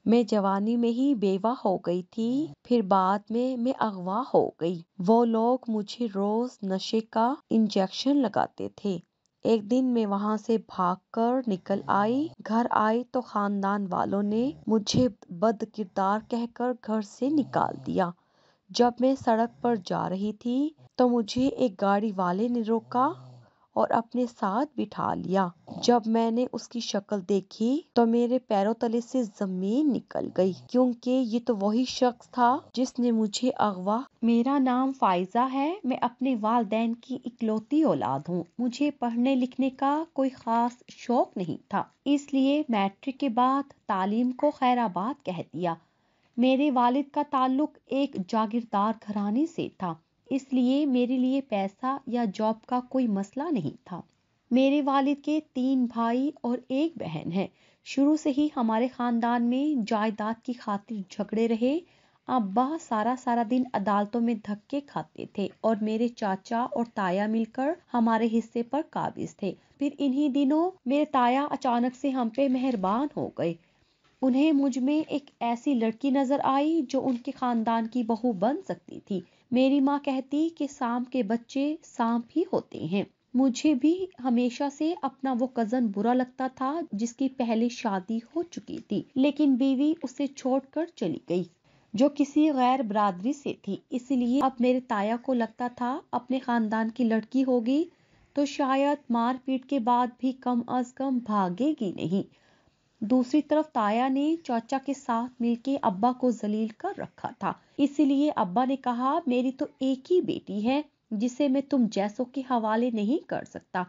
میں جوانی میں ہی بیوہ ہو گئی تھی، پھر بعد میں اغوا ہو گئی۔ وہ لوگ مجھے روز نشے کا انجیکشن لگاتے تھے۔ ایک دن میں وہاں سے بھاگ کر نکل آئی۔ گھر آئی تو خاندان والوں نے مجھے بد کردار کہہ کر گھر سے نکال دیا۔ جب میں سڑک پر جا رہی تھی تو مجھے ایک گاڑی والے نے روکا اور اپنے ساتھ بٹھا لیا۔ جب میں نے اس کی شکل دیکھی تو میرے پیروں تلے سے زمین نکل گئی، کیونکہ یہ تو وہی شخص تھا جس نے مجھے اغوا۔ میرا نام فائزہ ہے، میں اپنے والدین کی اکلوتی اولاد ہوں۔ مجھے پڑھنے لکھنے کا کوئی خاص شوق نہیں تھا، اس لیے میٹرک کے بعد تعلیم کو خیر آباد کہہ دیا۔ میرے والد کا تعلق ایک جاگیردار گھرانے سے تھا، اس لیے میرے لیے پیسہ یا جاب کا کوئی مسئلہ نہیں تھا۔ میرے والد کے 3 بھائی اور 1 بہن ہے۔ شروع سے ہی ہمارے خاندان میں جائیداد کی خاطر جھگڑے رہے۔ ابا سارا دن عدالتوں میں دھکے کھاتے تھے اور میرے چاچا اور تایا مل کر ہمارے حصے پر قابض تھے۔ پھر انہی دنوں میرے تایا اچانک سے ہم پہ مہربان ہو گئے۔ انہیں مجھ میں ایک ایسی لڑکی نظر آئی جو ان کے خاندان کی بہو بن سکتی تھی۔ میری ماں کہتی کہ سانپ کے بچے سانپ ہی ہوتے ہیں۔ مجھے بھی ہمیشہ سے اپنا وہ کزن برا لگتا تھا جس کی پہلے شادی ہو چکی تھی، لیکن بیوی اسے چھوڑ کر چلی گئی، جو کسی غیر برادری سے تھی۔ اس لیے اب میرے تایا کو لگتا تھا اپنے خاندان کی لڑکی ہوگی تو شاید مار پیٹ کے بعد بھی کم از کم بھاگے گی نہیں۔ دوسری طرف تایا نے چاچا کے ساتھ مل کے ابا کو ذلیل کر رکھا تھا، اسی لیے ابا نے کہا میری تو ایک ہی بیٹی ہے جسے میں تم جیسوں کے حوالے نہیں کر سکتا۔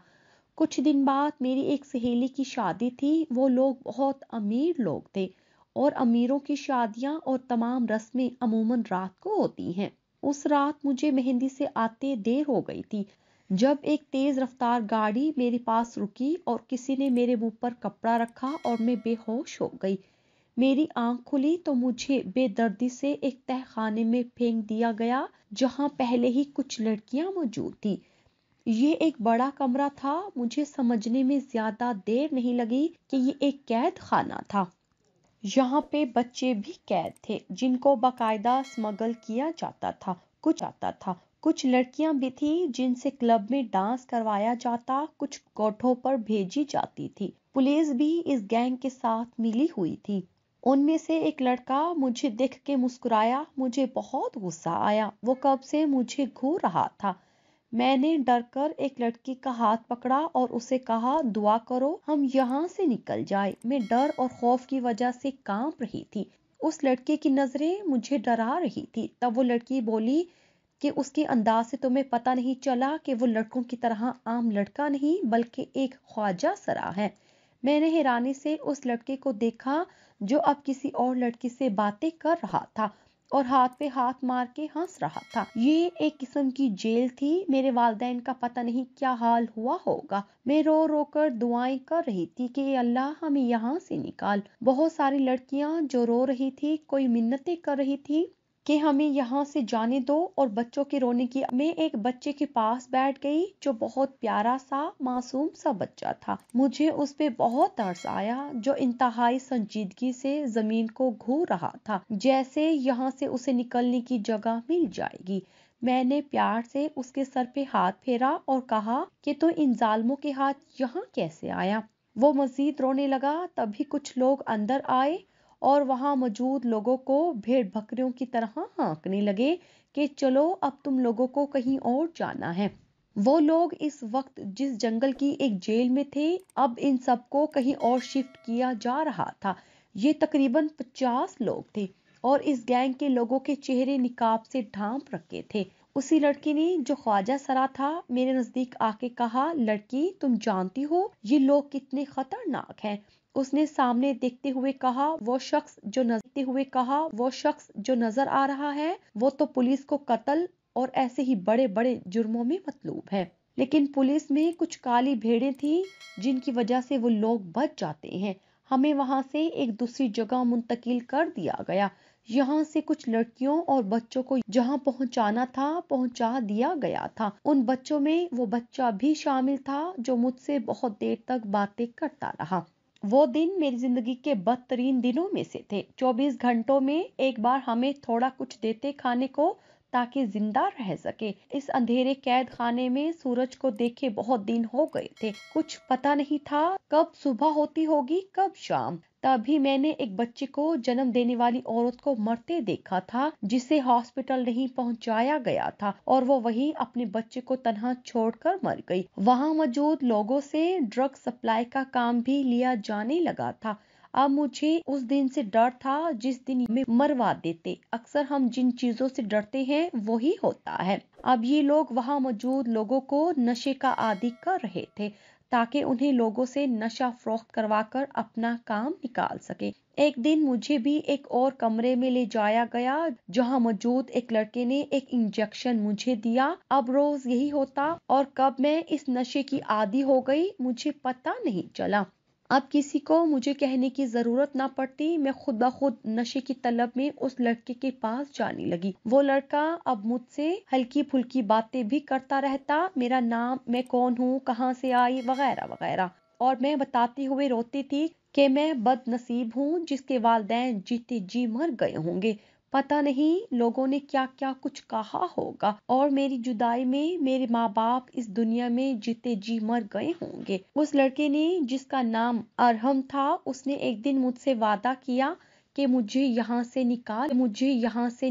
کچھ دن بعد میری ایک سہیلی کی شادی تھی۔ وہ لوگ بہت امیر لوگ تھے اور امیروں کی شادیاں اور تمام رسمیں عموماً رات کو ہوتی ہیں۔ اس رات مجھے مہندی سے آتے دیر ہو گئی تھی جب ایک تیز رفتار گاڑی میرے پاس رکی اور کسی نے میرے منہ پر کپڑا رکھا اور میں بے ہوش ہو گئی۔ میری آنکھ کھلی تو مجھے بے دردی سے ایک تہہ خانے میں پھینک دیا گیا جہاں پہلے ہی کچھ لڑکیاں موجود تھیں۔ یہ ایک بڑا کمرہ تھا۔ مجھے سمجھنے میں زیادہ دیر نہیں لگی کہ یہ ایک قید خانہ تھا۔ یہاں پہ بچے بھی قید تھے جن کو باقاعدہ اسمگل کیا جاتا تھا۔ کچھ لڑکیاں بھی تھیں جن سے کلب میں ڈانس کروایا جاتا، کچھ کوٹھوں پر بھیجی جاتی تھی۔ پولیس بھی اس گینگ کے ساتھ ملی ہوئی تھی۔ ان میں سے ایک لڑکا مجھے دیکھ کے مسکرایا۔ مجھے بہت غصہ آیا، وہ کب سے مجھے گھور رہا تھا۔ میں نے ڈر کر ایک لڑکی کا ہاتھ پکڑا اور اسے کہا دعا کرو ہم یہاں سے نکل جائیں۔ میں ڈر اور خوف کی وجہ سے کانپ رہی تھی۔ اس لڑکے کی نظریں مجھے ڈرا رہی تھی۔ تب وہ لڑکی بولی کہ اس کے انداز سے تمہیں پتہ نہیں چلا کہ وہ لڑکوں کی طرح عام لڑکا نہیں بلکہ ایک خواجہ سرا ہے۔ میں نے حیرانی سے اس لڑکے کو دیکھا جو اب کسی اور لڑکی سے باتیں کر رہا تھا اور ہاتھ پہ ہاتھ مار کے ہنس رہا تھا۔ یہ ایک قسم کی جیل تھی۔ میرے والدین کا پتہ نہیں کیا حال ہوا ہوگا۔ میں رو رو کر دعائیں کر رہی تھی کہ اے اللہ ہمیں یہاں سے نکال۔ بہت ساری لڑکیاں جو رو رہی تھی، کوئی منتیں کر رہی تھی کہ ہمیں یہاں سے جانے دو اور بچوں کے رونے کی۔ میں ایک بچے کے پاس بیٹھ گئی جو بہت پیارا سا معصوم سا بچہ تھا۔ مجھے اس پہ بہت ترس آیا جو انتہائی سنجیدگی سے زمین کو گھور رہا تھا، جیسے یہاں سے اسے نکلنے کی جگہ مل جائے گی۔ میں نے پیار سے اس کے سر پہ ہاتھ پھیرا اور کہا کہ تو ان ظالموں کے ہاتھ یہاں کیسے آیا؟ وہ مزید رونے لگا۔ تبھی کچھ لوگ اندر آئے اور وہاں موجود لوگوں کو بھیڑ بکریوں کی طرح ہانکنے لگے کہ چلو اب تم لوگوں کو کہیں اور جانا ہے۔ وہ لوگ اس وقت جس جنگل کی ایک جیل میں تھے اب ان سب کو کہیں اور شفٹ کیا جا رہا تھا۔ یہ تقریباً 50 لوگ تھے اور اس گینگ کے لوگوں کے چہرے نقاب سے ڈھانپ رکھے تھے۔ اسی لڑکی نے جو خواجہ سرا تھا میرے نزدیک آ کے کہا لڑکی تم جانتی ہو یہ لوگ کتنے خطرناک ہیں؟ اس نے سامنے دیکھتے ہوئے کہا وہ شخص جو نظر آ رہا ہے وہ تو پولیس کو قتل اور ایسے ہی بڑے بڑے جرموں میں مطلوب ہے، لیکن پولیس میں کچھ کالی بھیڑیں تھیں جن کی وجہ سے وہ لوگ بچ جاتے ہیں۔ ہمیں وہاں سے ایک دوسری جگہ منتقل کر دیا گیا۔ یہاں سے کچھ لڑکیوں اور بچوں کو جہاں پہنچانا تھا پہنچا دیا گیا تھا۔ ان بچوں میں وہ بچہ بھی شامل تھا جو مجھ سے بہت دیر تک باتیں کرتا رہا۔ وہ دن میری زندگی کے بدترین دنوں میں سے تھے۔ 24 گھنٹوں میں ایک بار ہمیں تھوڑا کچھ دیتے کھانے کو تاکہ زندہ رہ سکے۔ اس اندھیرے قید خانے میں سورج کو دیکھے بہت دن ہو گئے تھے۔ کچھ پتا نہیں تھا کب صبح ہوتی ہوگی کب شام۔ تبھی میں نے ایک بچے کو جنم دینے والی عورت کو مرتے دیکھا تھا جسے ہاسپٹل نہیں پہنچایا گیا تھا، اور وہ وہیں اپنے بچے کو تنہا چھوڑ کر مر گئی۔ وہاں موجود لوگوں سے ڈرگ سپلائی کا کام بھی لیا جانے لگا تھا۔ اب مجھے اس دن سے ڈر تھا جس دن میں مروا دیتے۔ اکثر ہم جن چیزوں سے ڈرتے ہیں وہی ہوتا ہے۔ اب یہ لوگ وہاں موجود لوگوں کو نشے کا عادی کر رہے تھے تاکہ انہیں لوگوں سے نشہ فروخت کروا کر اپنا کام نکال سکے۔ ایک دن مجھے بھی ایک اور کمرے میں لے جایا گیا جہاں موجود ایک لڑکے نے ایک انجیکشن مجھے دیا۔ اب روز یہی ہوتا اور کب میں اس نشے کی عادی ہو گئی مجھے پتا نہیں چلا۔ اب کسی کو مجھے کہنے کی ضرورت نہ پڑتی، میں خود بخود نشے کی طلب میں اس لڑکے کے پاس جانے لگی۔ وہ لڑکا اب مجھ سے ہلکی پھلکی باتیں بھی کرتا رہتا، میرا نام، میں کون ہوں، کہاں سے آئی، وغیرہ وغیرہ، اور میں بتاتے ہوئے روتی تھی کہ میں بد نصیب ہوں جس کے والدین جیتے جی مر گئے ہوں گے۔ پتہ نہیں لوگوں نے کیا کیا کچھ کہا ہوگا، اور میری جدائی میں میرے ماں باپ اس دنیا میں جیتے جی مر گئے ہوں گے۔ اس لڑکے نے جس کا نام ارحم تھا، اس نے ایک دن مجھ سے وعدہ کیا کہ مجھے یہاں سے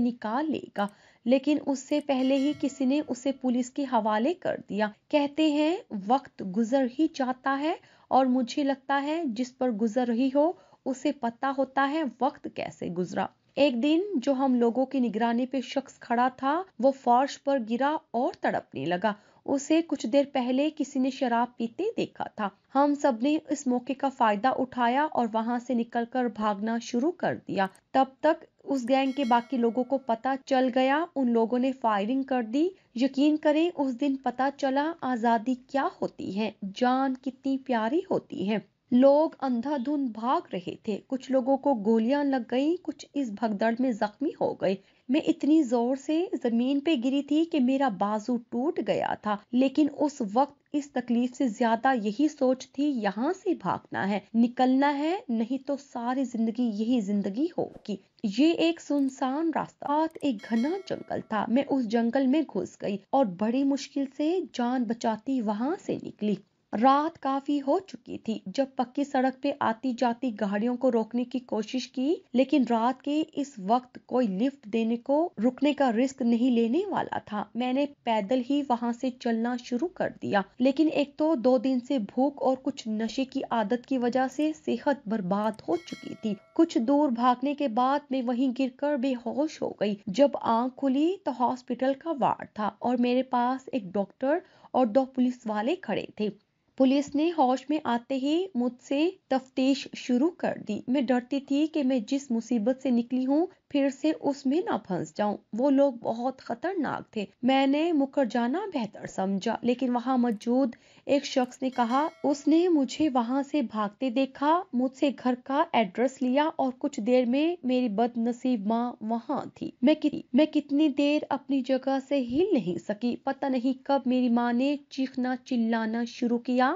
نکال لے گا، لیکن اس سے پہلے ہی کسی نے اسے پولیس کے حوالے کر دیا۔ کہتے ہیں وقت گزر ہی جاتا ہے، اور مجھے لگتا ہے جس پر گزر رہی ہو اسے پتا ہوتا ہے وقت کیسے گزرا۔ ایک دن جو ہم لوگوں کی نگرانی پہ شخص کھڑا تھا وہ فرش پر گرا اور تڑپنے لگا۔ اسے کچھ دیر پہلے کسی نے شراب پیتے دیکھا تھا۔ ہم سب نے اس موقع کا فائدہ اٹھایا اور وہاں سے نکل کر بھاگنا شروع کر دیا۔ تب تک اس گینگ کے باقی لوگوں کو پتا چل گیا، ان لوگوں نے فائرنگ کر دی۔ یقین کریں اس دن پتا چلا آزادی کیا ہوتی ہے، جان کتنی پیاری ہوتی ہے۔ لوگ اندھا دھند بھاگ رہے تھے، کچھ لوگوں کو گولیاں لگ گئیں، کچھ اس بھگدڑ میں زخمی ہو گئے۔ میں اتنی زور سے زمین پہ گری تھی کہ میرا بازو ٹوٹ گیا تھا، لیکن اس وقت اس تکلیف سے زیادہ یہی سوچ تھی یہاں سے بھاگنا ہے، نکلنا ہے، نہیں تو ساری زندگی یہی زندگی ہوگی۔ یہ ایک سنسان راستہ، ایک گھنا جنگل تھا۔ میں اس جنگل میں گھس گئی اور بڑی مشکل سے جان بچاتی وہاں سے نکلی۔ رات کافی ہو چکی تھی جب پکی سڑک پہ آتی جاتی گاڑیوں کو روکنے کی کوشش کی، لیکن رات کے اس وقت کوئی لفٹ دینے کو رکنے کا رسک نہیں لینے والا تھا۔ میں نے پیدل ہی وہاں سے چلنا شروع کر دیا، لیکن ایک تو 2 دن سے بھوک اور کچھ نشے کی عادت کی وجہ سے صحت برباد ہو چکی تھی۔ کچھ دور بھاگنے کے بعد میں وہیں گر کر بے ہوش ہو گئی۔ جب آنکھ کھلی تو ہاسپٹل کا وارڈ تھا اور میرے پاس ایک ڈاکٹر اور 2 پولیس والے کھڑے تھے۔ پولیس نے ہوش میں آتے ہی مجھ سے تفتیش شروع کر دی۔ میں ڈرتی تھی کہ میں جس مصیبت سے نکلی ہوں پھر سے اس میں نہ پھنس جاؤں۔ وہ لوگ بہت خطرناک تھے۔ میں نے مکر جانا بہتر سمجھا، لیکن وہاں موجود ایک شخص نے کہا، اس نے مجھے وہاں سے بھاگتے دیکھا، مجھ سے گھر کا ایڈریس لیا اور کچھ دیر میں میری بد نصیب ماں وہاں تھی۔ میں کتنی دیر اپنی جگہ سے ہل نہیں سکی۔ پتہ نہیں کب میری ماں نے چیخنا چلانا شروع کیا۔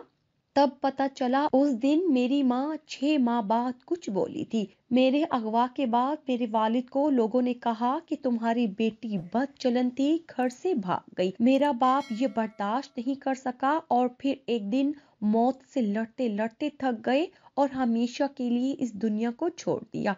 تب پتا چلا اس دن میری ماں 6 ماہ بعد کچھ بولی تھی۔ میرے اغوا کے بعد میرے والد کو لوگوں نے کہا کہ تمہاری بیٹی بد چلن تھی، گھر سے بھاگ گئی۔ میرا باپ یہ برداشت نہیں کر سکا اور پھر ایک دن موت سے لڑتے لڑتے تھک گئے اور ہمیشہ کے لیے اس دنیا کو چھوڑ دیا۔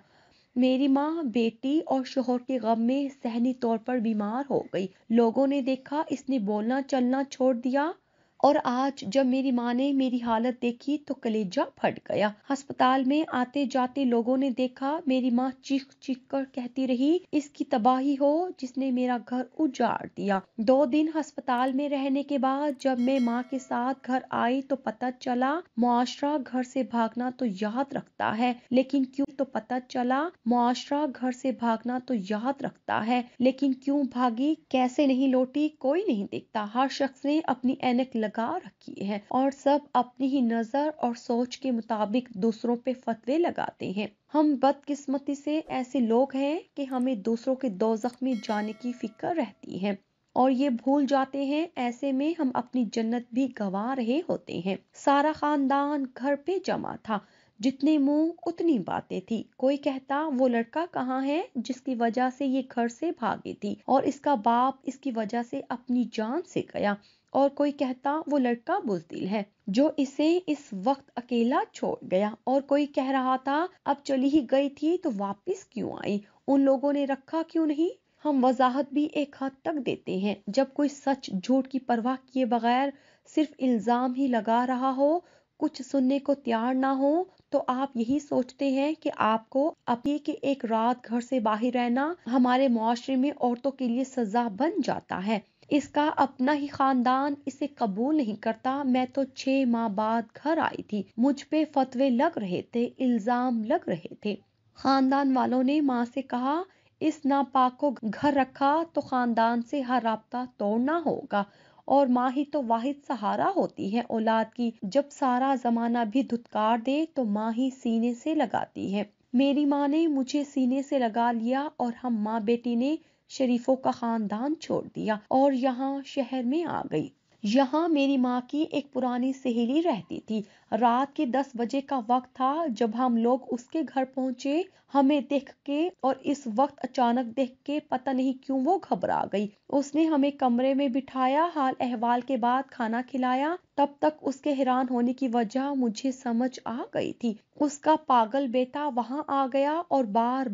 میری ماں بیٹی اور شوہر کے غم میں ذہنی طور پر بیمار ہو گئی۔ لوگوں نے دیکھا اس نے بولنا چلنا چھوڑ دیا، اور آج جب میری ماں نے میری حالت دیکھی تو کلیجہ پھٹ گیا۔ ہسپتال میں آتے جاتے لوگوں نے دیکھا میری ماں چیخ چیخ کر کہتی رہی، اس کی تباہی ہو جس نے میرا گھر اجاڑ دیا۔ 2 دن ہسپتال میں رہنے کے بعد جب میں ماں کے ساتھ گھر آئی تو پتہ چلا معاشرہ گھر سے بھاگنا تو یاد رکھتا ہے، لیکن کیوں بھاگی، کیسے نہیں لوٹی، کوئی نہیں دیکھتا۔ ہر شخص نے اپنی اینک لگا رکھی ہے اور سب اپنی ہی نظر اور سوچ کے مطابق دوسروں پہ فتوے لگاتے ہیں۔ ہم بدقسمتی سے ایسے لوگ ہیں کہ ہمیں دوسروں کے دوزخ میں جانے کی فکر رہتی ہے اور یہ بھول جاتے ہیں، ایسے میں ہم اپنی جنت بھی گنوا رہے ہوتے ہیں۔ سارا خاندان گھر پہ جمع تھا۔ جتنے منہ اتنی باتیں تھی۔ کوئی کہتا وہ لڑکا کہاں ہے جس کی وجہ سے یہ گھر سے بھاگی تھی، اور اس کا باپ اس کی وجہ سے اپنی جان سے گیا، اور کوئی کہتا وہ لڑکا بزدل ہے جو اسے اس وقت اکیلا چھوڑ گیا، اور کوئی کہہ رہا تھا اب چلی ہی گئی تھی تو واپس کیوں آئی، ان لوگوں نے رکھا کیوں نہیں۔ ہم وضاحت بھی ایک حد تک دیتے ہیں، جب کوئی سچ جھوٹ کی پرواہ کیے بغیر صرف الزام ہی لگا رہا ہو، کچھ سننے کو تیار نہ ہو، تو آپ یہی سوچتے ہیں کہ آپ کو اپنی کہ ایک رات گھر سے باہر رہنا ہمارے معاشرے میں عورتوں کے لیے سزا بن جاتا ہے۔ اس کا اپنا ہی خاندان اسے قبول نہیں کرتا۔ میں تو 6 ماہ بعد گھر آئی تھی، مجھ پہ فتوے لگ رہے تھے، الزام لگ رہے تھے۔ خاندان والوں نے ماں سے کہا اس ناپاک کو گھر رکھا تو خاندان سے ہر رابطہ توڑنا ہوگا، اور ماں ہی تو واحد سہارا ہوتی ہے اولاد کی، جب سارا زمانہ بھی دھتکار دے تو ماں ہی سینے سے لگاتی ہے۔ میری ماں نے مجھے سینے سے لگا لیا، اور ہم ماں بیٹی نے شریفوں کا خاندان چھوڑ دیا اور یہاں شہر میں آ گئی۔ یہاں میری ماں کی ایک پرانی سہیلی رہتی تھی۔ رات کے 10 بجے کا وقت تھا جب ہم لوگ اس کے گھر پہنچے۔ ہمیں دیکھ کے اور اس وقت اچانک دیکھ کے پتہ نہیں کیوں وہ گھبرا گئی۔ اس نے ہمیں کمرے میں بٹھایا، حال احوال کے بعد کھانا کھلایا۔ تب تک اس کے حیران ہونے کی وجہ مجھے سمجھ آ گئی تھی۔ اس کا پاگل بیٹا وہاں آ گیا اور بار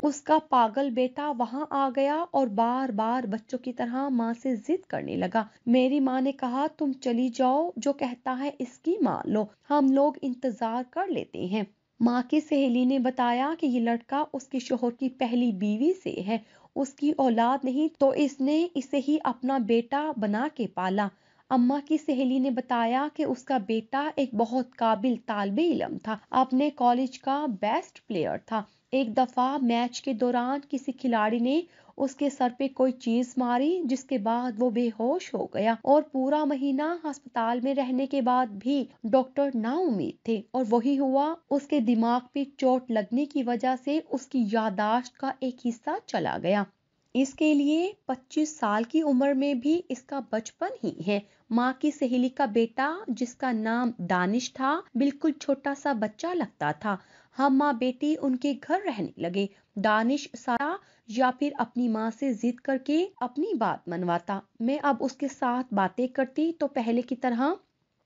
بار بچوں کی طرح ماں سے ضد کرنے لگا۔ میری ماں نے کہا تم چلی جاؤ، جو کہتا ہے اس کی مان لو، ہم لوگ انتظار کر لیتے ہیں۔ ماں کی سہیلی نے بتایا کہ یہ لڑکا اس کے شوہر کی پہلی بیوی سے ہے، اس کی اولاد نہیں تو اس نے اسے ہی اپنا بیٹا بنا کے پالا۔ اماں کی سہیلی نے بتایا کہ اس کا بیٹا ایک بہت قابل طالب علم تھا، اپنے کالج کا بیسٹ پلیئر تھا۔ ایک دفعہ میچ کے دوران کسی کھلاڑی نے اس کے سر پہ کوئی چیز ماری، جس کے بعد وہ بے ہوش ہو گیا، اور پورا مہینہ ہسپتال میں رہنے کے بعد بھی ڈاکٹر نا امید تھے، اور وہی ہوا، اس کے دماغ پہ چوٹ لگنے کی وجہ سے اس کی یادداشت کا ایک حصہ چلا گیا۔ اس کے لیے 25 سال کی عمر میں بھی اس کا بچپن ہی ہے۔ ماں کی سہیلی کا بیٹا جس کا نام دانش تھا بالکل چھوٹا سا بچہ لگتا تھا۔ ہم ماں بیٹی ان کے گھر رہنے لگے۔ دانش سارا یا پھر اپنی ماں سے ضد کر کے اپنی بات منواتا۔ میں اب اس کے ساتھ باتیں کرتی تو پہلے کی طرح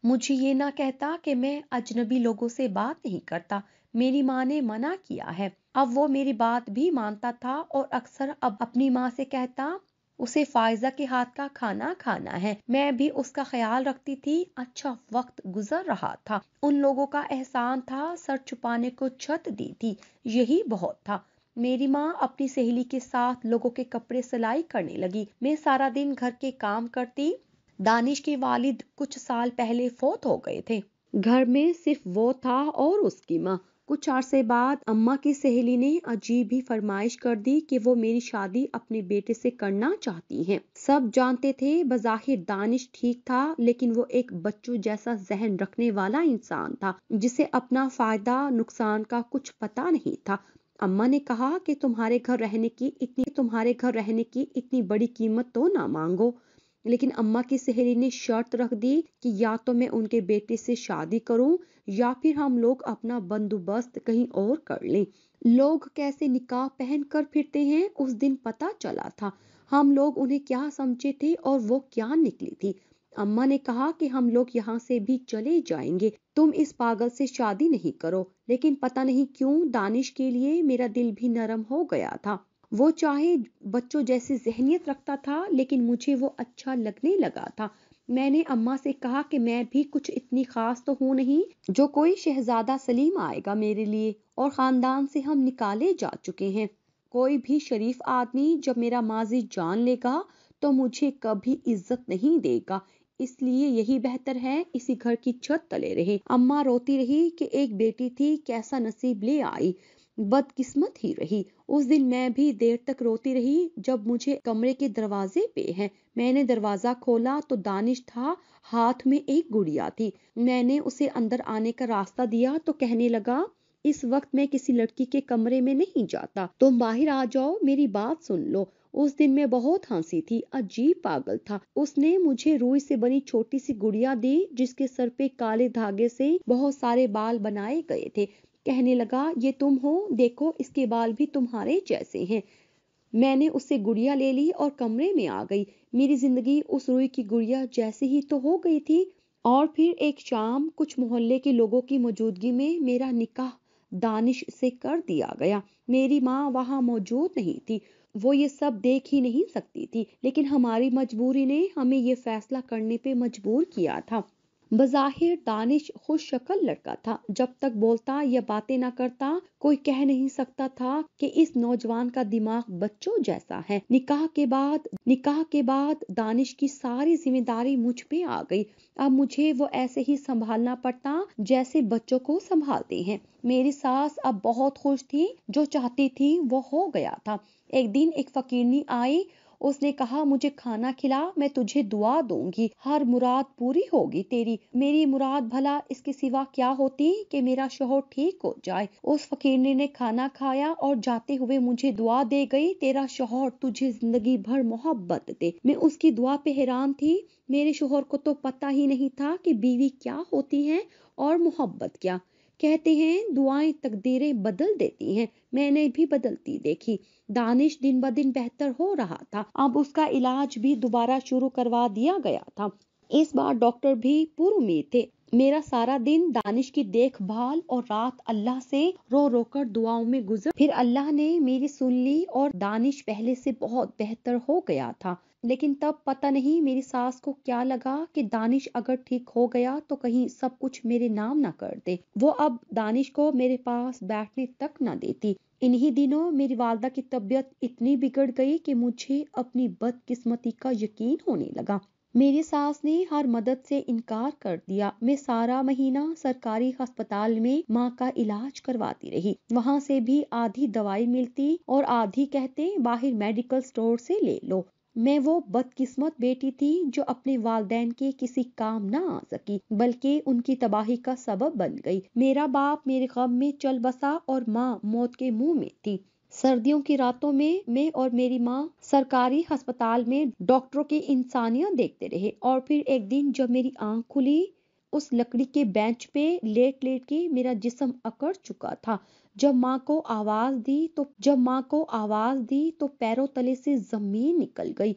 مجھے یہ نہ کہتا کہ میں اجنبی لوگوں سے بات نہیں کرتا، میری ماں نے منع کیا ہے۔ اب وہ میری بات بھی مانتا تھا، اور اکثر اب اپنی ماں سے کہتا اسے فائزہ کے ہاتھ کا کھانا کھانا ہے۔ میں بھی اس کا خیال رکھتی تھی۔ اچھا وقت گزر رہا تھا۔ ان لوگوں کا احسان تھا، سر چھپانے کو چھت دی تھی، یہی بہت تھا۔ میری ماں اپنی سہیلی کے ساتھ لوگوں کے کپڑے سلائی کرنے لگی، میں سارا دن گھر کے کام کرتی۔ دانش کے والد کچھ سال پہلے فوت ہو گئے تھے۔ گھر میں صرف وہ تھا اور اس کی ماں۔ کچھ عرصے بعد اماں کی سہیلی نے عجیب ہی فرمائش کر دی کہ وہ میری شادی اپنے بیٹے سے کرنا چاہتی ہیں۔ سب جانتے تھے بظاہر دانش ٹھیک تھا، لیکن وہ ایک بچوں جیسا ذہن رکھنے والا انسان تھا جسے اپنا فائدہ نقصان کا کچھ پتہ نہیں تھا۔ اماں نے کہا کہ تمہارے گھر رہنے کی اتنی بڑی قیمت تو نہ مانگو، لیکن اماں کی سہیلی نے شرط رکھ دی کہ یا تو میں ان کے بیٹے سے شادی کروں یا پھر ہم لوگ اپنا بندوبست کہیں اور کر لیں۔ لوگ کیسے نقاب پہن کر پھرتے ہیں اس دن پتہ چلا تھا۔ ہم لوگ انہیں کیا سمجھے تھے اور وہ کیا نکلی تھی۔ اماں نے کہا کہ ہم لوگ یہاں سے بھی چلے جائیں گے، تم اس پاگل سے شادی نہیں کرو، لیکن پتہ نہیں کیوں دانش کے لیے میرا دل بھی نرم ہو گیا تھا۔ وہ چاہے بچوں جیسی ذہنیت رکھتا تھا، لیکن مجھے وہ اچھا لگنے لگا تھا۔ میں نے اماں سے کہا کہ میں بھی کچھ اتنی خاص تو ہوں نہیں جو کوئی شہزادہ سلیم آئے گا میرے لیے، اور خاندان سے ہم نکالے جا چکے ہیں۔ کوئی بھی شریف آدمی جب میرا ماضی جان لے گا تو مجھے کبھی عزت نہیں دے گا، اس لیے یہی بہتر ہے اسی گھر کی چھت تلے رہے۔ اماں روتی رہی کہ ایک بیٹی تھی، کیسا نصیب لے آئی، بدقسمت ہی رہی۔ اس دن میں بھی دیر تک روتی رہی۔ جب مجھے کمرے کے دروازے پہ ہے، میں نے دروازہ کھولا تو دانش تھا، ہاتھ میں ایک گڑیا تھی۔ میں نے اسے اندر آنے کا راستہ دیا تو کہنے لگا اس وقت میں کسی لڑکی کے کمرے میں نہیں جاتا، تم باہر آ جاؤ، میری بات سن لو۔ اس دن میں بہت ہنسی تھی، عجیب پاگل تھا۔ اس نے مجھے روئی سے بنی چھوٹی سی گڑیا دی جس کے سر پہ کالے دھاگے سے بہت سارے بال بنائے گئے تھے۔ کہنے لگا یہ تم ہو، دیکھو اس کے بال بھی تمہارے جیسے ہیں۔ میں نے اس سے گڑیا لے لی اور کمرے میں آ گئی۔ میری زندگی اس روئی کی گڑیا جیسی ہی تو ہو گئی تھی۔ اور پھر ایک شام کچھ محلے کے لوگوں کی موجودگی میں میرا نکاح دانش سے کر دیا گیا۔ میری ماں وہاں موجود نہیں تھی، وہ یہ سب دیکھ ہی نہیں سکتی تھی، لیکن ہماری مجبوری نے ہمیں یہ فیصلہ کرنے پہ مجبور کیا تھا۔ بظاہر دانش خوش شکل لڑکا تھا، جب تک بولتا یا باتیں نہ کرتا کوئی کہہ نہیں سکتا تھا کہ اس نوجوان کا دماغ بچوں جیسا ہے۔ نکاح کے بعد دانش کی ساری ذمہ داری مجھ پہ آ گئی۔ اب مجھے وہ ایسے ہی سنبھالنا پڑتا جیسے بچوں کو سنبھالتے ہیں۔ میری ساس اب بہت خوش تھی، جو چاہتی تھی وہ ہو گیا تھا۔ ایک دن ایک فقیرنی آئی، اس نے کہا مجھے کھانا کھلا، میں تجھے دعا دوں گی، ہر مراد پوری ہوگی تیری۔ میری مراد بھلا اس کے سوا کیا ہوتی کہ میرا شوہر ٹھیک ہو جائے۔ اس فقیرنی نے کھانا کھایا اور جاتے ہوئے مجھے دعا دے گئی، تیرا شوہر تجھے زندگی بھر محبت دے۔ میں اس کی دعا پہ حیران تھی۔ میرے شوہر کو تو پتہ ہی نہیں تھا کہ بیوی کیا ہوتی ہے اور محبت کیا۔ کہتے ہیں دعائیں تقدیریں بدل دیتی ہیں، میں نے بھی بدلتی دیکھی۔ دانش دن بدن بہتر ہو رہا تھا، اب اس کا علاج بھی دوبارہ شروع کروا دیا گیا تھا۔ اس بار ڈاکٹر بھی پر امید تھے۔ میرا سارا دن دانش کی دیکھ بھال اور رات اللہ سے رو رو کر دعاؤں میں گزر۔ پھر اللہ نے میری سن لی اور دانش پہلے سے بہت بہتر ہو گیا تھا۔ لیکن تب پتہ نہیں میری ساس کو کیا لگا کہ دانش اگر ٹھیک ہو گیا تو کہیں سب کچھ میرے نام نہ کر دے۔ وہ اب دانش کو میرے پاس بیٹھنے تک نہ دیتی۔ انہی دنوں میری والدہ کی طبیعت اتنی بگڑ گئی کہ مجھے اپنی بدقسمتی کا یقین ہونے لگا۔ میری ساس نے ہر مدد سے انکار کر دیا۔ میں سارا مہینہ سرکاری ہسپتال میں ماں کا علاج کرواتی رہی۔ وہاں سے بھی آدھی دوائی ملتی اور آدھی کہتے باہر میڈیکل سٹور سے لے لو۔ میں وہ بدقسمت بیٹی تھی جو اپنے والدین کے کسی کام نہ آ سکی، بلکہ ان کی تباہی کا سبب بن گئی۔ میرا باپ میرے غم میں چل بسا اور ماں موت کے منہ میں تھی۔ سردیوں کی راتوں میں اور میری ماں سرکاری ہسپتال میں ڈاکٹروں کی انسانیاں دیکھتے رہے۔ اور پھر ایک دن جب میری آنکھ کھلی، اس لکڑی کے بینچ پہ لیٹ لیٹ کے میرا جسم اکڑ چکا تھا۔ جب ماں کو آواز دی تو پیروں تلے سے زمین نکل گئی۔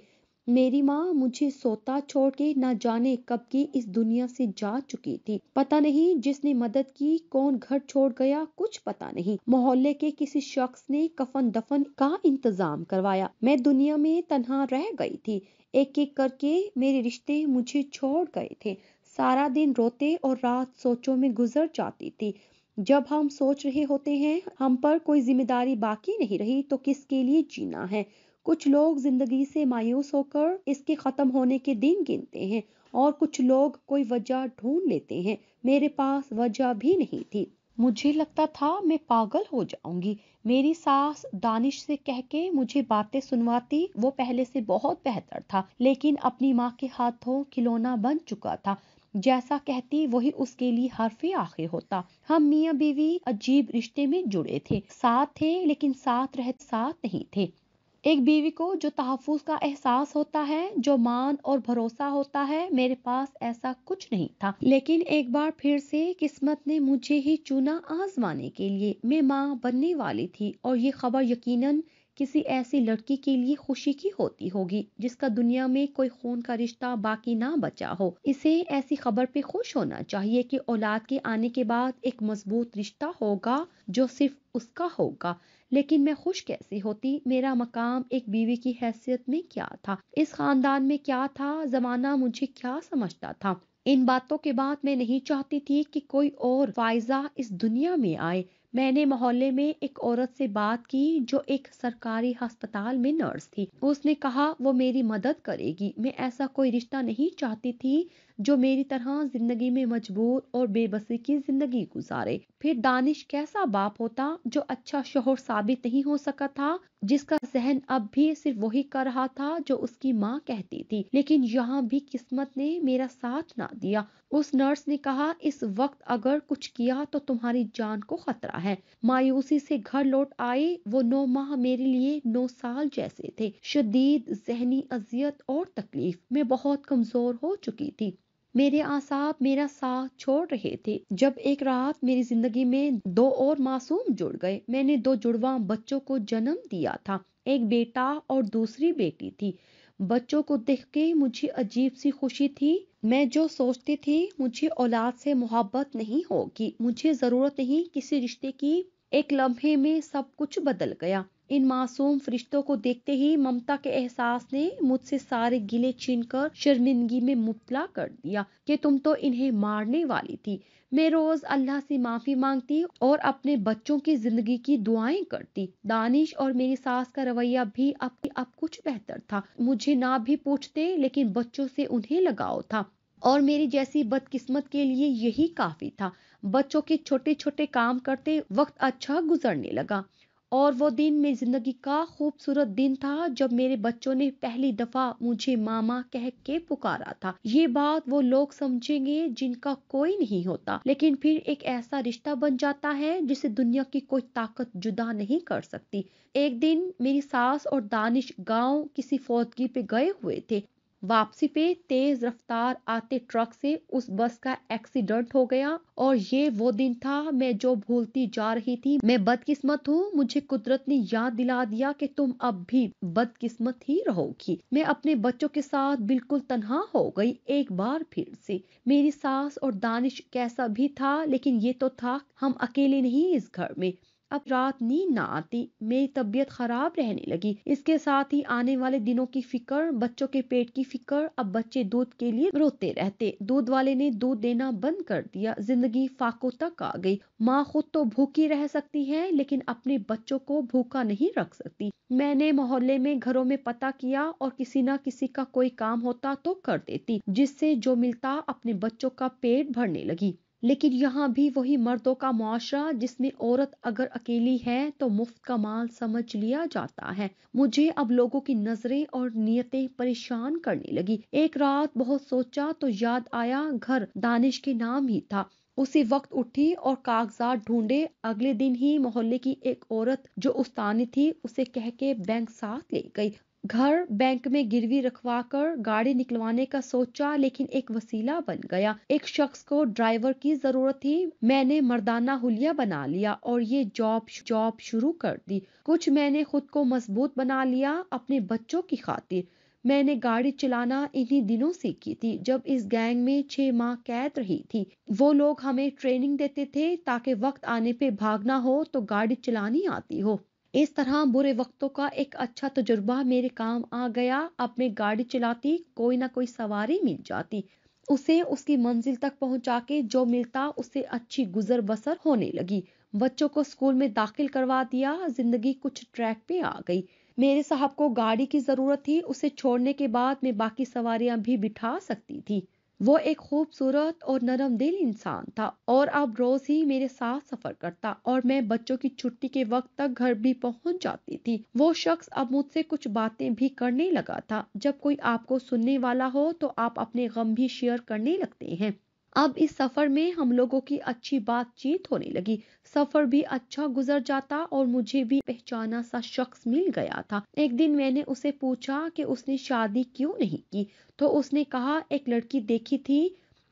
میری ماں مجھے سوتا چھوڑ کے نہ جانے کب کی اس دنیا سے جا چکی تھی۔ پتہ نہیں جس نے مدد کی، کون گھر چھوڑ گیا، کچھ پتہ نہیں۔ محلے کے کسی شخص نے کفن دفن کا انتظام کروایا۔ میں دنیا میں تنہا رہ گئی تھی۔ ایک ایک کر کے میرے رشتے مجھے چھوڑ گئے تھے۔ سارا دن روتے اور رات سوچوں میں گزر جاتی تھی۔ جب ہم سوچ رہے ہوتے ہیں ہم پر کوئی ذمہ داری باقی نہیں رہی تو کس کے لیے جینا ہے؟ کچھ لوگ زندگی سے مایوس ہو کر اس کے ختم ہونے کے دن گنتے ہیں اور کچھ لوگ کوئی وجہ ڈھونڈ لیتے ہیں۔ میرے پاس وجہ بھی نہیں تھی۔ مجھے لگتا تھا میں پاگل ہو جاؤں گی۔ میری ساس دانش سے کہہ کے مجھے باتیں سنواتی، وہ پہلے سے بہت بہتر تھا، لیکن اپنی ماں کے ہاتھوں کھلونا بن چکا تھا۔ جیسا کہتی وہی اس کے لیے حرف آخر ہوتا۔ ہم میاں بیوی عجیب رشتے میں جڑے تھے، ساتھ تھے لیکن ساتھ رہتے ساتھ نہیں تھے۔ ایک بیوی کو جو تحفظ کا احساس ہوتا ہے، جو مان اور بھروسہ ہوتا ہے، میرے پاس ایسا کچھ نہیں تھا۔ لیکن ایک بار پھر سے قسمت نے مجھے ہی چنا آزمانے کے لیے۔ میں ماں بننے والی تھی اور یہ خبر یقیناً کسی ایسی لڑکی کے لیے خوشی کی ہوتی ہوگی جس کا دنیا میں کوئی خون کا رشتہ باقی نہ بچا ہو۔ اسے ایسی خبر پہ خوش ہونا چاہیے کہ اولاد کے آنے کے بعد ایک مضبوط رشتہ ہوگا جو صرف اس کا ہوگا۔ لیکن میں خوش کیسے ہوتی؟ میرا مقام ایک بیوی کی حیثیت میں کیا تھا؟ اس خاندان میں کیا تھا؟ زمانہ مجھے کیا سمجھتا تھا؟ ان باتوں کے بعد میں نہیں چاہتی تھی کہ کوئی اور فائزہ اس دنیا میں آئے۔ میں نے محلے میں ایک عورت سے بات کی جو ایک سرکاری ہسپتال میں نرس تھی۔ اس نے کہا وہ میری مدد کرے گی۔ میں ایسا کوئی رشتہ نہیں چاہتی تھی جو میری طرح زندگی میں مجبور اور بے بسی کی زندگی گزارے۔ پھر دانش کیسا باپ ہوتا جو اچھا شوہر ثابت نہیں ہو سکا تھا، جس کا ذہن اب بھی صرف وہی کر رہا تھا جو اس کی ماں کہتی تھی۔ لیکن یہاں بھی قسمت نے میرا ساتھ نہ دیا۔ اس نرس نے کہا اس وقت اگر کچھ کیا تو تمہاری جان کو خطرہ ہے۔ مایوسی سے گھر لوٹ آئی۔ وہ 9 ماہ میرے لیے 9 سال جیسے تھے۔ شدید ذہنی اذیت اور تکلیف۔ میں بہت کمزور ہو چکی تھی۔ میرے اعصاب میرا ساتھ چھوڑ رہے تھے جب ایک رات میری زندگی میں 2 اور معصوم جڑ گئے۔ میں نے 2 جڑواں بچوں کو جنم دیا تھا، ایک بیٹا اور دوسری بیٹی تھی۔ بچوں کو دیکھ کے مجھے عجیب سی خوشی تھی۔ میں جو سوچتی تھی مجھے اولاد سے محبت نہیں ہوگی، مجھے ضرورت نہیں کسی رشتے کی، ایک لمحے میں سب کچھ بدل گیا۔ ان معصوم فرشتوں کو دیکھتے ہی ممتا کے احساس نے مجھ سے سارے گلے چھین کر شرمندگی میں مبتلا کر دیا کہ تم تو انہیں مارنے والی تھی۔ میں روز اللہ سے معافی مانگتی اور اپنے بچوں کی زندگی کی دعائیں کرتی۔ دانش اور میری ساس کا رویہ بھی اب کچھ بہتر تھا۔ مجھے نہ بھی پوچھتے لیکن بچوں سے انہیں لگاؤ تھا، اور میری جیسی بدقسمت کے لیے یہی کافی تھا۔ بچوں کے چھوٹے چھوٹے کام کرتے وقت اچھا گزرنے لگا، اور وہ دن میری زندگی کا خوبصورت دن تھا جب میرے بچوں نے پہلی دفعہ مجھے ماما کہہ کے پکارا تھا۔ یہ بات وہ لوگ سمجھیں گے جن کا کوئی نہیں ہوتا، لیکن پھر ایک ایسا رشتہ بن جاتا ہے جسے دنیا کی کوئی طاقت جدا نہیں کر سکتی۔ ایک دن میری ساس اور دانش گاؤں کسی فوتگی پہ گئے ہوئے تھے۔ واپسی پہ تیز رفتار آتے ٹرک سے اس بس کا ایکسیڈنٹ ہو گیا، اور یہ وہ دن تھا میں جو بھولتی جا رہی تھی۔ میں بدقسمت ہوں، مجھے قدرت نے یاد دلا دیا کہ تم اب بھی بدقسمت ہی رہو گی۔ میں اپنے بچوں کے ساتھ بالکل تنہا ہو گئی ایک بار پھر سے۔ میری ساس اور دانش کیسا بھی تھا، لیکن یہ تو تھا ہم اکیلے نہیں اس گھر میں۔ اب رات نیند نہ آتی، میری طبیعت خراب رہنے لگی، اس کے ساتھ ہی آنے والے دنوں کی فکر، بچوں کے پیٹ کی فکر۔ اب بچے دودھ کے لیے روتے رہتے، دودھ والے نے دودھ دینا بند کر دیا، زندگی فاقوں تک آ گئی۔ ماں خود تو بھوکی رہ سکتی ہے لیکن اپنے بچوں کو بھوکا نہیں رکھ سکتی۔ میں نے محلے میں گھروں میں پتہ کیا اور کسی نہ کسی کا کوئی کام ہوتا تو کر دیتی، جس سے جو ملتا اپنے بچوں کا پیٹ بھرنے لگی۔ لیکن یہاں بھی وہی مردوں کا معاشرہ جس میں عورت اگر اکیلی ہے تو مفت کا مال سمجھ لیا جاتا ہے۔ مجھے اب لوگوں کی نظریں اور نیتیں پریشان کرنے لگی۔ ایک رات بہت سوچا تو یاد آیا گھر دانش کے نام ہی تھا۔ اسی وقت اٹھی اور کاغذات ڈھونڈے۔ اگلے دن ہی محلے کی ایک عورت جو استانی تھی اسے کہہ کے بینک ساتھ لے گئی۔ گھر بینک میں گروی رکھوا کر گاڑی نکلوانے کا سوچا، لیکن ایک وسیلہ بن گیا۔ ایک شخص کو ڈرائیور کی ضرورت تھی، میں نے مردانہ حلیہ بنا لیا اور یہ جاب شروع کر دی۔ کچھ میں نے خود کو مضبوط بنا لیا اپنے بچوں کی خاطر۔ میں نے گاڑی چلانا انہی دنوں سیکھی تھی جب اس گینگ میں 6 ماہ قید رہی تھی۔ وہ لوگ ہمیں ٹریننگ دیتے تھے تاکہ وقت آنے پہ بھاگنا ہو تو گاڑی چلانی آتی ہو۔ اس طرح برے وقتوں کا ایک اچھا تجربہ میرے کام آ گیا۔ اب میں گاڑی چلاتی، کوئی نہ کوئی سواری مل جاتی، اسے اس کی منزل تک پہنچا کے جو ملتا اس سے اچھی گزر بسر ہونے لگی۔ بچوں کو اسکول میں داخل کروا دیا، زندگی کچھ ٹریک پہ آ گئی۔ میرے صاحب کو گاڑی کی ضرورت تھی، اسے چھوڑنے کے بعد میں باقی سواریاں بھی بٹھا سکتی تھی۔ وہ ایک خوبصورت اور نرم دل انسان تھا اور اب روز ہی میرے ساتھ سفر کرتا، اور میں بچوں کی چھٹی کے وقت تک گھر بھی پہنچ جاتی تھی۔ وہ شخص اب مجھ سے کچھ باتیں بھی کرنے لگا تھا۔ جب کوئی آپ کو سننے والا ہو تو آپ اپنے غم بھی شیئر کرنے لگتے ہیں۔ اب اس سفر میں ہم لوگوں کی اچھی بات چیت ہونے لگی، سفر بھی اچھا گزر جاتا اور مجھے بھی پہچانا سا شخص مل گیا تھا۔ ایک دن میں نے اسے پوچھا کہ اس نے شادی کیوں نہیں کی، تو اس نے کہا ایک لڑکی دیکھی تھی،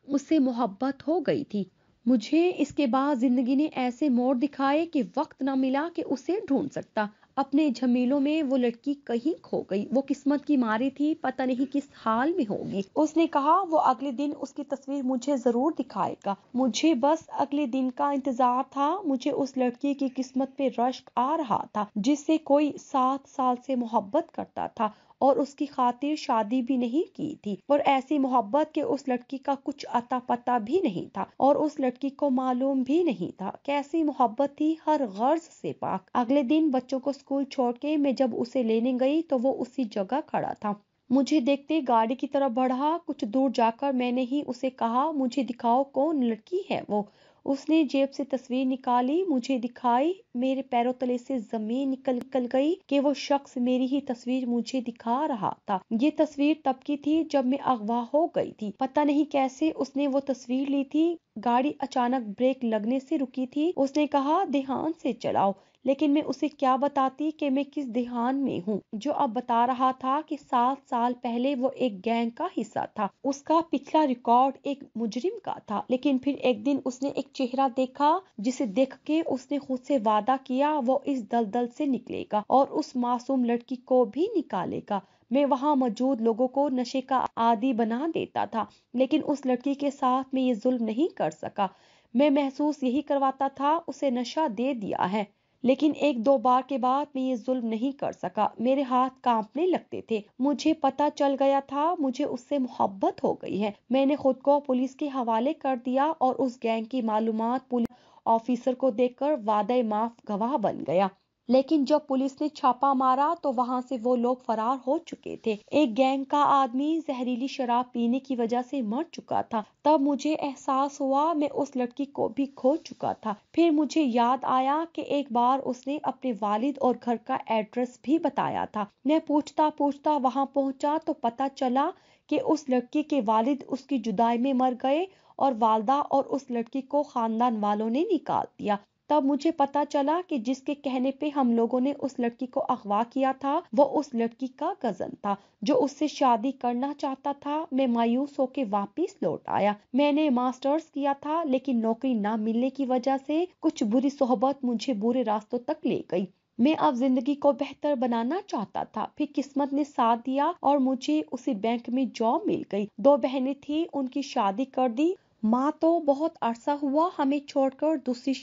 اس سے محبت ہو گئی تھی۔ مجھے اس کے بعد زندگی نے ایسے موڑ دکھائے کہ وقت نہ ملا کہ اسے ڈھونڈ سکتا۔ اپنے جھمیلوں میں وہ لڑکی کہیں کھو گئی، وہ قسمت کی ماری تھی، پتہ نہیں کس حال میں ہوگی۔ اس نے کہا وہ اگلے دن اس کی تصویر مجھے ضرور دکھائے گا۔ مجھے بس اگلے دن کا انتظار تھا۔ مجھے اس لڑکی کی قسمت پہ رشک آ رہا تھا جس سے کوئی 7 سال سے محبت کرتا تھا اور اس کی خاطر شادی بھی نہیں کی تھی، اور ایسی محبت کہ اس لڑکی کا کچھ اتا پتا بھی نہیں تھا اور اس لڑکی کو معلوم بھی نہیں تھا۔ کیسی محبت تھی، ہر غرض سے پاک۔ اگلے دن بچوں کو اسکول چھوڑ کے میں جب اسے لینے گئی تو وہ اسی جگہ کھڑا تھا۔ مجھے دیکھتے گاڑی کی طرف بڑھا۔ کچھ دور جا کر میں نے ہی اسے کہا مجھے دکھاؤ کون لڑکی ہے وہ۔ اس نے جیب سے تصویر نکالی، مجھے دکھائی۔ میرے پیروں تلے سے زمین نکل گئی کہ وہ شخص میری ہی تصویر مجھے دکھا رہا تھا۔ یہ تصویر تب کی تھی جب میں اغوا ہو گئی تھی۔ پتہ نہیں کیسے اس نے وہ تصویر لی تھی۔ گاڑی اچانک بریک لگنے سے رکی تھی۔ اس نے کہا دھیان سے چلاؤ، لیکن میں اسے کیا بتاتی کہ میں کس دھیان میں ہوں، جو اب بتا رہا تھا کہ 7 سال پہلے وہ ایک گینگ کا حصہ تھا۔ اس کا پچھلا ریکارڈ ایک مجرم کا تھا، لیکن پھر ایک دن اس نے ایک چہرہ دیکھا جسے دیکھ کے اس نے خود سے وعدہ کیا وہ اس دلدل سے نکلے گا اور اس معصوم لڑکی کو بھی نکالے گا۔ میں وہاں موجود لوگوں کو نشے کا عادی بنا دیتا تھا، لیکن اس لڑکی کے ساتھ میں یہ ظلم نہیں کر سکا۔ میں محسوس یہی کرواتا تھا اسے نشہ دے دیا ہے، لیکن 1-2 بار کے بعد میں یہ ظلم نہیں کر سکا۔ میرے ہاتھ کانپنے لگتے تھے، مجھے پتہ چل گیا تھا مجھے اس سے محبت ہو گئی ہے۔ میں نے خود کو پولیس کے حوالے کر دیا اور اس گینگ کی معلومات پولیس آفیسر کو دے کر وعدہ معاف گواہ بن گیا۔ لیکن جب پولیس نے چھاپا مارا تو وہاں سے وہ لوگ فرار ہو چکے تھے۔ ایک گینگ کا آدمی زہریلی شراب پینے کی وجہ سے مر چکا تھا۔ تب مجھے احساس ہوا میں اس لڑکی کو بھی کھو چکا تھا۔ پھر مجھے یاد آیا کہ ایک بار اس نے اپنے والد اور گھر کا ایڈریس بھی بتایا تھا۔ میں پوچھتا پوچھتا وہاں پہنچا تو پتہ چلا کہ اس لڑکی کے والد اس کی جدائی میں مر گئے اور والدہ اور اس لڑکی کو خاندان والوں نے نکال دیا۔ تب مجھے پتا چلا کہ جس کے کہنے پہ ہم لوگوں نے اس لڑکی کو اغوا کیا تھا وہ اس لڑکی کا کزن تھا جو اس سے شادی کرنا چاہتا تھا۔ میں مایوس ہو کے واپس لوٹ آیا۔ میں نے ماسٹرز کیا تھا، لیکن نوکری نہ ملنے کی وجہ سے کچھ بری صحبت مجھے برے راستوں تک لے گئی۔ میں اب زندگی کو بہتر بنانا چاہتا تھا، پھر قسمت نے ساتھ دیا اور مجھے اسی بینک میں جاب مل گئی۔ 2 بہنیں تھیں، ان کی شادی کر دی۔ ماں تو بہت عرصہ ہوا ہمیں چھوڑ کر دوسری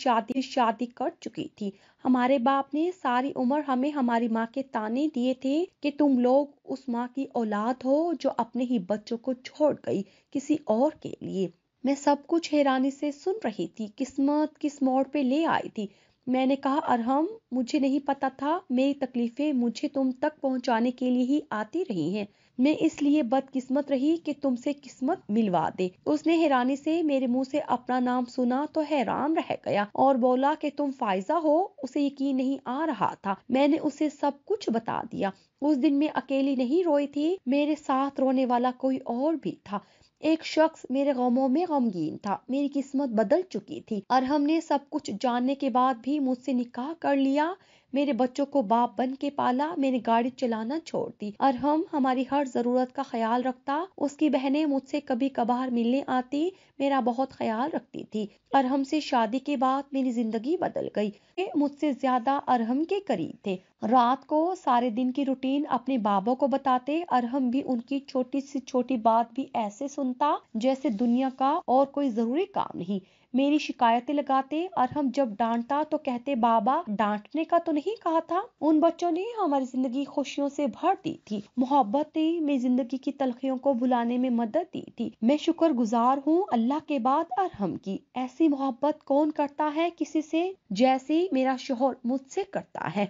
شادی کر چکی تھی۔ ہمارے باپ نے ساری عمر ہمیں ہماری ماں کے طعنے دیے تھے کہ تم لوگ اس ماں کی اولاد ہو جو اپنے ہی بچوں کو چھوڑ گئی کسی اور کے لیے۔ میں سب کچھ حیرانی سے سن رہی تھی۔ قسمت کس موڑ پہ لے آئی تھی؟ میں نے کہا ارحم، مجھے نہیں پتا تھا، میری تکلیفیں مجھے تم تک پہنچانے کے لیے ہی آتی رہی ہیں۔ میں اس لیے بدقسمت رہی کہ تم سے قسمت ملوا دے۔ اس نے حیرانی سے میرے منہ سے اپنا نام سنا تو حیران رہ گیا اور بولا کہ تم فائزہ ہو؟ اسے یقین نہیں آ رہا تھا۔ میں نے اسے سب کچھ بتا دیا۔ اس دن میں اکیلی نہیں روئی تھی، میرے ساتھ رونے والا کوئی اور بھی تھا۔ ایک شخص میرے غموں میں غمگین تھا۔ میری قسمت بدل چکی تھی۔ ارحم نے سب کچھ جاننے کے بعد بھی مجھ سے نکاح کر لیا، میرے بچوں کو باپ بن کے پالا، میں نے گاڑی چلانا چھوڑ دی۔ ارحم ہماری ہر ضرورت کا خیال رکھتا، اس کی بہنیں مجھ سے کبھی کبھار ملنے آتی، میرا بہت خیال رکھتی تھی۔ ارحم سے شادی کے بعد میری زندگی بدل گئی۔ وہ مجھ سے زیادہ ارحم کے قریب تھے۔ رات کو سارے دن کی روٹین اپنے بابا کو بتاتے، ارحم بھی ان کی چھوٹی سے چھوٹی بات بھی ایسے سنتا جیسے دنیا کا اور کوئی ضروری کام نہیں۔ میری شکایتیں لگاتے، ارحم جب ڈانٹتا تو کہتے بابا ڈانٹنے کا تو نہیں کہا تھا۔ ان بچوں نے ہماری زندگی خوشیوں سے بھر دی تھی۔ محبت نے میری زندگی کی تلخیوں کو بھلانے میں مدد دی تھی۔ میں شکر گزار ہوں اللہ کے بعد ارحم کی۔ ایسی محبت کون کرتا ہے کسی سے جیسی میرا شوہر مجھ سے کرتا ہے۔